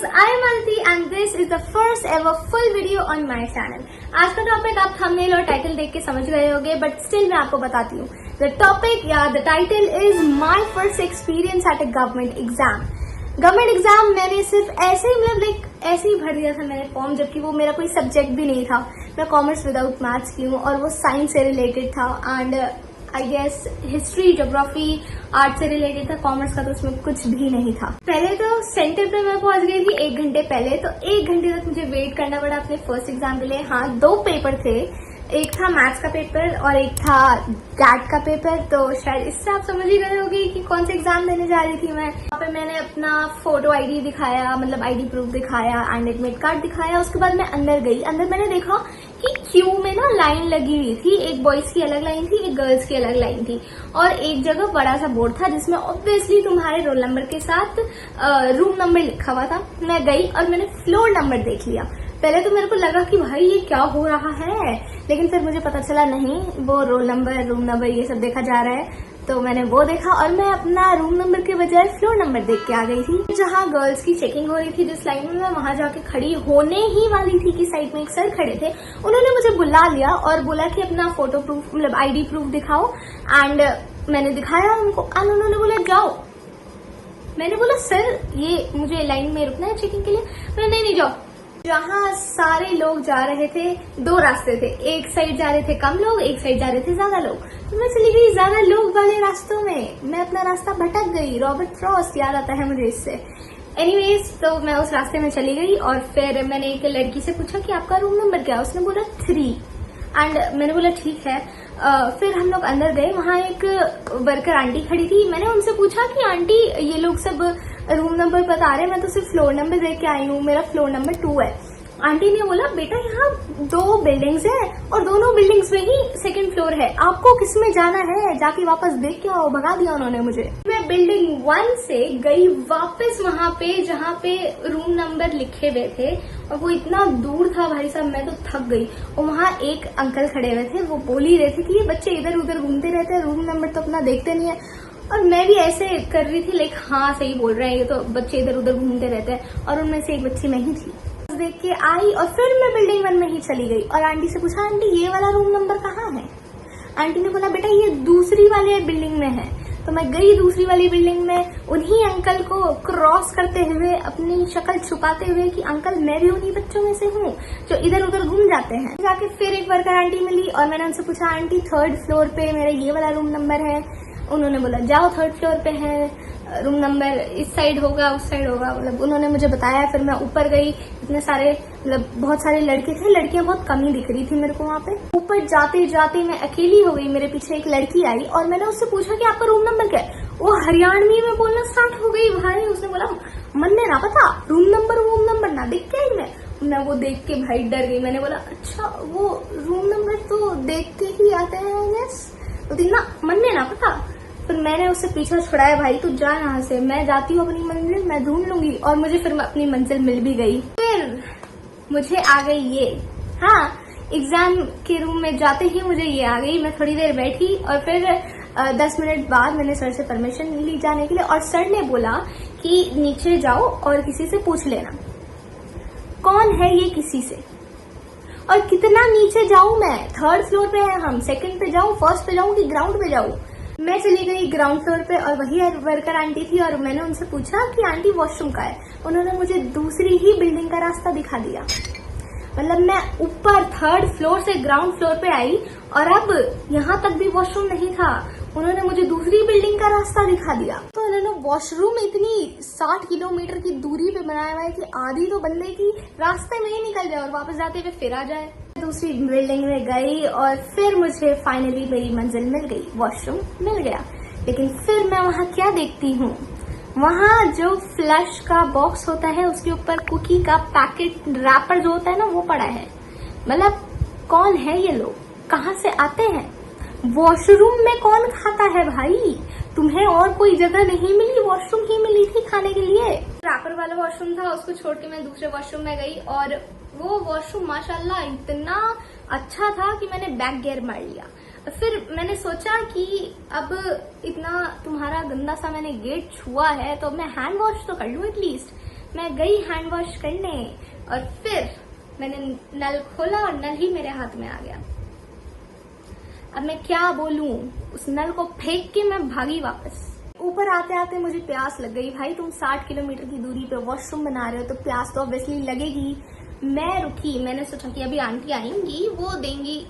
I am Malti and this is the first ever full video on my channel. आज का topic आप thumbnail और title देख के समझ गए होंगे, बट स्टिल मैं आपको बताती हूँ. द टॉपिक या the title is my first experience at a government exam. Government exam मैंने सिर्फ ऐसे ही ऐसे ही भर दिया था मैंने फॉर्म, जबकि वो मेरा कोई सब्जेक्ट भी नहीं था. मैं कॉमर्स विदाउट मैथ्स की हूँ और वो साइंस से रिलेटेड था and I guess history, geography, art से रिलेटेड था. कॉमर्स का तो उसमें कुछ भी नहीं था. पहले तो सेंटर पे मैं पहुंच गई थी 1 घंटे पहले, तो 1 घंटे तक मुझे वेट करना पड़ा अपने फर्स्ट एग्जाम के लिए. हाँ, 2 पेपर थे, एक था मैथ्स का पेपर और एक था कैट का पेपर. तो शायद इससे आप समझ ही गए होंगे कि कौन से एग्जाम देने जा रही थी मैं. वहाँ पे मैंने अपना फोटो आईडी दिखाया, मतलब आईडी प्रूफ दिखाया एंड एडमिट कार्ड दिखाया. उसके बाद मैं अंदर गई. अंदर मैंने देखा कि क्यू में ना लाइन लगी हुई थी. एक बॉयज की अलग लाइन थी, एक गर्ल्स की अलग लाइन थी और एक जगह बड़ा सा बोर्ड था जिसमें ऑब्वियसली तुम्हारे रोल नंबर के साथ रूम नंबर लिखा हुआ था. मैं गई और मैंने फ्लोर नंबर देख लिया. पहले तो मेरे को लगा कि भाई ये क्या हो रहा है, लेकिन फिर मुझे पता चला नहीं, वो रोल नंबर, रूम नंबर ये सब देखा जा रहा है. तो मैंने वो देखा और मैं अपना रूम नंबर के बजाय फ्लोर नंबर देख के आ गई थी. जहाँ गर्ल्स की चेकिंग हो रही थी जिस लाइन में, मैं वहां जाके खड़ी होने ही वाली थी कि साइड में एक सर खड़े थे. उन्होंने मुझे बुला लिया और बोला कि अपना फोटो प्रूफ, मतलब आईडी प्रूफ दिखाओ. एंड मैंने दिखाया उनको एंड उन्होंने बोला जाओ. मैंने बोला सर ये मुझे लाइन में रुकना है चेकिंग के लिए. मैंने नहीं जाओ. जहाँ सारे लोग जा रहे थे, 2 रास्ते थे. एक साइड जा रहे थे कम लोग, एक साइड जा रहे थे ज्यादा लोग. तो मैं चली गई ज्यादा लोग वाले रास्तों में. मैं अपना रास्ता भटक गई. रॉबर्ट फ्रॉस्ट याद आता है मुझे इससे. एनीवेज, तो मैं उस रास्ते में चली गई और फिर मैंने एक लड़की से पूछा कि आपका रूम नंबर क्या है. उसने बोला 3 एंड मैंने बोला ठीक है. फिर हम लोग अंदर गए. वहाँ एक वर्कर आंटी खड़ी थी. मैंने उनसे पूछा कि आंटी ये लोग सब रूम नंबर बता रहे हैं, मैं तो सिर्फ फ्लोर नंबर देख के आई हूँ, मेरा फ्लोर नंबर 2 है. आंटी ने बोला बेटा यहाँ 2 बिल्डिंग्स हैं और दोनों बिल्डिंग्स में ही 2nd फ्लोर है, आपको किस में जाना है, जाके वापस देख के आओ. भगा दिया उन्होंने मुझे. मैं बिल्डिंग 1 से गई वापस वहां पे जहाँ पे रूम नंबर लिखे हुए थे और वो इतना दूर था भाई साहब, मैं तो थक गई. और वहाँ एक अंकल खड़े हुए थे, वो बोल ही रहे थे कि ये बच्चे इधर उधर घूमते रहते हैं, रूम नंबर तो अपना देखते नहीं है. और मैं भी ऐसे कर रही थी, लाइक हाँ सही बोल रहे हैं, ये तो बच्चे इधर उधर घूमते रहते हैं. और उनमें से एक बच्ची मैं ही थी. देख के आई और फिर मैं बिल्डिंग 1 में ही चली गई और आंटी से पूछा आंटी ये वाला रूम नंबर कहाँ है. आंटी ने बोला बेटा ये दूसरी वाले बिल्डिंग में है. तो मैं गई दूसरी वाली बिल्डिंग में. उन्हीं अंकल को क्रॉस करते हुए, अपनी शक्ल छुपाते हुए कि अंकल मैं भी उन्हीं बच्चों में से हूँ जो इधर उधर घूम जाते हैं. जाके फिर एक वर्कर आंटी मिली और मैंने उनसे पूछा आंटी 3rd फ्लोर पे मेरा ये वाला रूम नंबर है. उन्होंने बोला जाओ 3rd फ्लोर पे है रूम नंबर, इस साइड होगा उस साइड होगा, मतलब उन्होंने मुझे बताया. फिर मैं ऊपर गई. इतने सारे, मतलब बहुत सारे लड़के थे, लड़कियां बहुत कम ही दिख रही थी मेरे को वहां पे. ऊपर जाते जाते मैं अकेली हो गई. मेरे पीछे एक लड़की आई और मैंने उससे पूछा कि आपका रूम नंबर क्या है. वो हरियाणवी में बोलना स्टार्ट हो गई भाई. उसने बोला मन में ना पता, रूम नंबर ना दिख के आई मैं वो देख के भाई डर गई. मैंने बोला अच्छा वो रूम नंबर तो देख के ही आते हैं यस, तो ना मन में ना पता. फिर मैंने उससे पीछा छुड़ाया, भाई तू जा यहाँ से, मैं जाती हूँ अपनी मंजिल, मैं ढूंढ लूंगी. और मुझे फिर अपनी मंजिल मिल भी गई. फिर मुझे आ गई ये, हाँ, एग्जाम के रूम में जाते ही मुझे ये आ गई. मैं थोड़ी देर बैठी और फिर 10 मिनट बाद मैंने सर से परमिशन ली जाने के लिए. और सर ने बोला कि नीचे जाओ और किसी से पूछ लेना कौन है ये किसी से. और कितना नीचे जाऊं मैं, 3rd फ्लोर पे है हम, 2nd पे जाऊं, 1st पे जाऊं कि ग्राउंड पे जाऊं. मैं चली गई ग्राउंड फ्लोर पे और वही वर्कर आंटी थी और मैंने उनसे पूछा कि आंटी वॉशरूम का है. उन्होंने मुझे दूसरी ही बिल्डिंग का रास्ता दिखा दिया. मतलब मैं ऊपर 3rd फ्लोर से ग्राउंड फ्लोर पे आई और अब यहाँ तक भी वॉशरूम नहीं था. उन्होंने मुझे दूसरी बिल्डिंग का रास्ता दिखा दिया. तो उन्होंने वॉशरूम इतनी 60 किलोमीटर की दूरी पे बनाया हुआ है कि आधी तो बंदे की रास्ते में ही निकल जाए और वापस जाते हुए फिर आ जाए. दूसरी बिल्डिंग में गई और फिर मुझे फाइनली मेरी मंजिल मिल गई, वॉशरूम मिल गया. लेकिन फिर मैं वहाँ क्या देखती हूँ, वहाँ जो फ्लश का बॉक्स होता है उसके ऊपर कुकी का पैकेट रैपर जो होता है ना वो पड़ा है. मतलब कौन है ये लोग, कहाँ से आते हैं, वॉशरूम में कौन खाता है भाई. तुम्हें और कोई जगह नहीं मिली, वॉशरूम ही मिली थी खाने के लिए. रैपर वाला वॉशरूम था, उसको छोड़ के मैं दूसरे वॉशरूम में गई और वो वॉशरूम माशाल्लाह इतना अच्छा था कि मैंने बैक गियर मार लिया. फिर मैंने सोचा कि अब इतना तुम्हारा गंदा सा मैंने गेट छुआ है तो मैं हैंड वॉश तो कर लूं एटलीस्ट. मैं गई हैंड वॉश करने और फिर मैंने नल खोला और नल ही मेरे हाथ में आ गया। अब मैं क्या बोलूं, उस नल को फेंक के मैं भागी वापस। ऊपर आते आते मुझे प्यास लग गई। भाई तुम 60 किलोमीटर की दूरी पे वॉशरूम बना रहे हो तो प्यास तो ऑब्वियसली लगेगी। मैं रुकी, मैंने सोचा कि अभी आंटी आएंगी, वो देंगी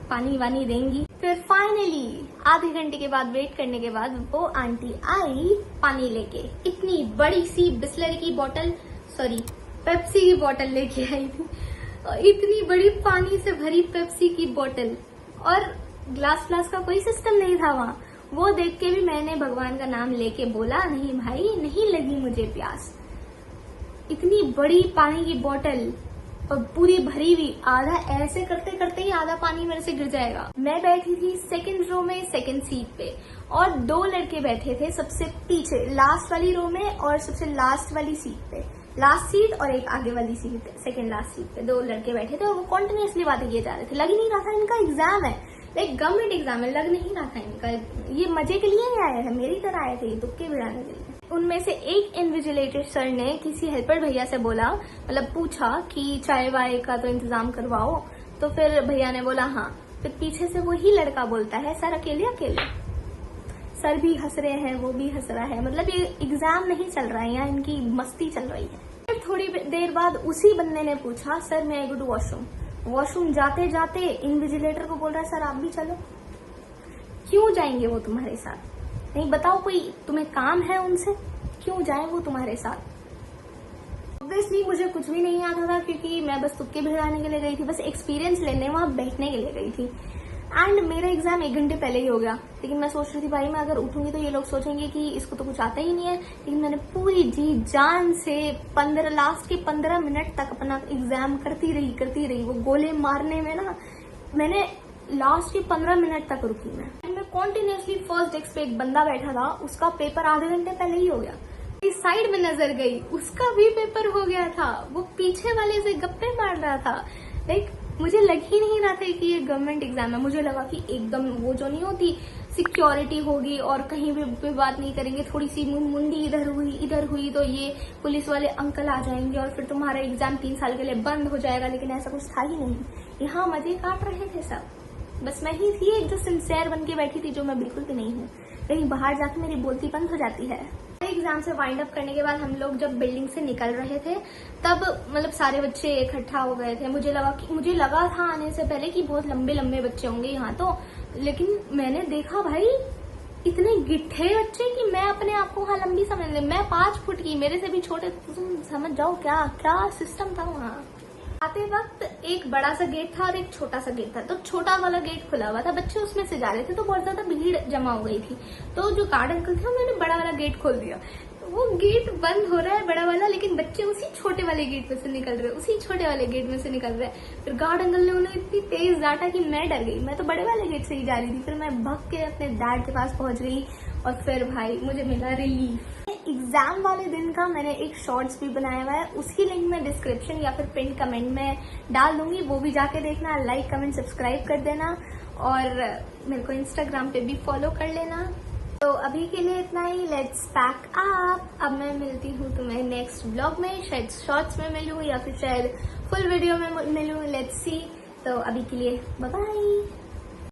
पानी वानी देंगी। फिर फाइनली आधे घंटे के बाद वेट करने के बाद वो आंटी आई पानी लेके। इतनी बड़ी सी बिस्लरी की बोतल, सॉरी पेप्सी की बोतल लेके आई थी। इतनी बड़ी पानी से भरी पेप्सी की बोतल, और ग्लास का कोई सिस्टम नहीं था वहां। वो देख के भी मैंने भगवान का नाम लेके बोला, नहीं भाई नहीं लगी मुझे प्यास। इतनी बड़ी पानी की बोतल और पूरी भरी हुई, आधा ऐसे करते करते ही आधा पानी मेरे से गिर जाएगा। मैं बैठी थी सेकंड रो में, सेकंड सीट पे, और 2 लड़के बैठे थे सबसे पीछे लास्ट वाली रो में और सबसे लास्ट वाली सीट पे। लास्ट सीट और एक आगे वाली सीट, सेकंड लास्ट सीट पे 2 लड़के बैठे थे और वो कॉन्टिन्यूसली बातें किए जा रहे थे। लग ही नहीं रहा था इनका एग्जाम है, लाइक गवर्नमेंट एग्जाम है, लग नहीं रहा था इनका ये मजे के लिए नहीं आए थे, मेरी तरह आए थे ये तुक्के भिड़ाने के लिए। उनमें से एक इन्विजिलेटर सर ने किसी हेल्पर भैया से बोला, मतलब पूछा कि चाय वाय का तो इंतजाम करवाओ। तो फिर भैया ने बोला हाँ। फिर पीछे से वही लड़का बोलता है, सर अकेले अकेले। सर भी हंस रहे हैं, वो भी हंस रहा है, मतलब ये एग्जाम नहीं चल रहा है, यहाँ इनकी मस्ती चल रही है। फिर थोड़ी देर बाद उसी बंदे ने पूछा, सर मैं गो टू वॉशरूम। वॉशरूम जाते जाते इन्विजिलेटर को बोल रहा है, सर आप भी चलो। क्यों जाएंगे वो तुम्हारे साथ? नहीं बताओ, कोई तुम्हें काम है उनसे? क्यों जाए वो तुम्हारे साथ? ऑब्वियसली मुझे कुछ भी नहीं आता था, क्योंकि मैं बस तुक्के भिड़ाने के लिए गई थी, बस एक्सपीरियंस लेने, वहां बैठने के लिए गई थी। एंड मेरा एग्जाम 1 घंटे पहले ही हो गया। लेकिन मैं सोच रही थी भाई मैं अगर उठूंगी तो ये लोग सोचेंगे कि इसको तो कुछ आता ही नहीं है। लेकिन मैंने पूरी जी जान से लास्ट के 15 मिनट तक अपना एग्जाम करती रही। वो गोले मारने में ना मैंने लास्ट के 15 मिनट तक रुकी। मैं कॉन्टिन्यूसली फर्स्ट डेस्क पे एक बंदा बैठा था, उसका पेपर आधे घंटे पहले ही हो गया। इस साइड में नजर गई, उसका भी पेपर हो गया था। वो पीछे वाले से गप्पे मार रहा था। लाइक मुझे लग ही नहीं रहा था कि ये गवर्नमेंट एग्जाम है। मुझे लगा कि एकदम वो जो नहीं होती सिक्योरिटी होगी और कहीं भी बात नहीं करेंगे, थोड़ी सी मुंडी इधर हुई तो ये पुलिस वाले अंकल आ जाएंगे और फिर तुम्हारा एग्जाम 3 साल के लिए बंद हो जाएगा। लेकिन ऐसा कुछ था ही नहीं। यहाँ मजे काट रहे थे सब, बस मैं ही थी एक जो सिंसियर बन के बैठी थी, जो मैं बिल्कुल भी नहीं हूँ। कहीं बाहर जाके मेरी बोलती बंद हो जाती है। एग्जाम से वाइंड अप करने के बाद हम लोग जब बिल्डिंग से निकल रहे थे तब मतलब सारे बच्चे इकट्ठा हो गए थे। मुझे लगा था आने से पहले कि बहुत लंबे लंबे बच्चे होंगे यहाँ तो, लेकिन मैंने देखा भाई इतने गिट्ठे बच्चे कि मैं अपने आप को वहाँ लंबी समझ ले। मैं 5 फुट की, मेरे से भी छोटे, तुम समझ जाओ क्या सिस्टम था वहाँ। आते वक्त एक बड़ा सा गेट था और एक छोटा सा गेट था। तो छोटा वाला गेट खुला हुआ था, बच्चे उसमें से जा रहे थे तो बहुत ज्यादा भीड़ जमा हो गई थी। तो जो गार्ड अंकल थे उन्होंने बड़ा वाला गेट खोल दिया। वो गेट बंद हो रहा है बड़ा वाला, लेकिन बच्चे उसी छोटे वाले गेट में से निकल रहे। फिर गार्ड अंकल ने उन्हें इतनी तेज डांटा कि मैं डर गई। मैं तो बड़े वाले गेट से ही जा रही थी। फिर मैं भग के अपने डैड के पास पहुंच गई और फिर भाई मुझे मिला रिलीफ। एग्जाम वाले दिन का मैंने एक शॉर्ट्स भी बनाया हुआ है, उसकी लिंक मैं डिस्क्रिप्शन या फिर पिन कमेंट में डाल दूंगी, वो भी जाके देखना। लाइक कमेंट सब्सक्राइब कर देना और मेरे को इंस्टाग्राम पे भी फॉलो कर लेना। तो अभी के लिए इतना ही, लेट्स पैक अप। अब मैं मिलती हूँ तुम्हें नेक्स्ट ब्लॉग में, शायद शॉर्ट्स में मिलूँ या फिर शायद फुल वीडियो में मिलूँ, लेट्स सी। तो अभी के लिए बाय बाय।